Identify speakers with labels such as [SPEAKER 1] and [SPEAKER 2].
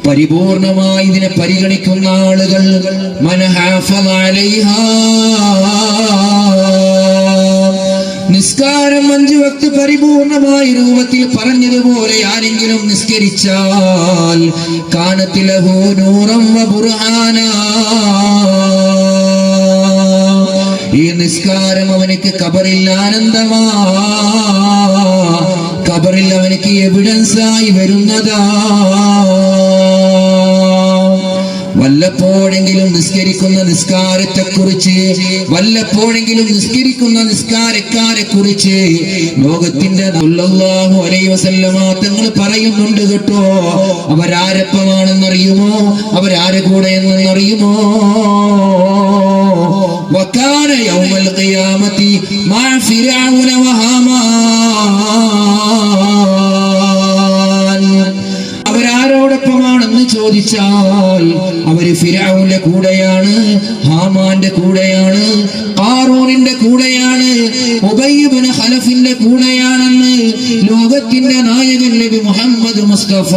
[SPEAKER 1] പരിപൂർണമായി ഇതിനെ പരിഗണിക്കുന്ന ആളുകൾ നിസ്കാരം 5 വക്ത് പരിപൂർണമായ രൂപത്തിൽ പറഞ്ഞതുപോലെ ആരെങ്കിലും നിസ്കരിച്ചാൽ കാനത് ലഹു നൂറൻ വ ബുർഹാനാ, ഈ നിസ്കാരം അവനക്ക് ഖബറിൽ ആനന്ദമാ, ഖബറിൽ അവനക്ക് എവിഡൻസ് ആയി വരുന്നതാ. വല്ലപ്പോഴെങ്കിലും നിസ്കരിക്കുന്ന നിസ്കാരത്തെക്കുറിച്ച്, വല്ലപ്പോഴെങ്കിലും നിസ്കരിക്കുന്ന നിസ്കാരക്കാരെ കുറിച്ച് ലോകത്തിന്റെ സല്ലല്ലാഹു അലൈഹി വസല്ലമ തങ്ങൾ പറയുന്നുണ്ട് കേട്ടോ. അവരാരപ്പമാണെന്നറിയുമോ? അവരാരെ കൂടെ എന്നറിയുമോ? വകാന യൗമൽ ഖിയാമത്തി മഅ ഫിർഔന വഹാമാൻ. അവരാരോടൊപ്പമാണെന്ന് ചോദിച്ചാൽ അവര് ഫിർഔന്റെ കൂടെയാണ്, ഹാമാന്റെ കൂടെയാണ്, ഖാറൂനിന്റെ കൂടെയാണ്, ഉബയ്യ് ഇബ്നു ഖലഫിന്റെ കൂടെയാണെന്ന് ലോകത്തിന്റെ നായകൻ നബി മുഹമ്മദ് മുസ്തഫ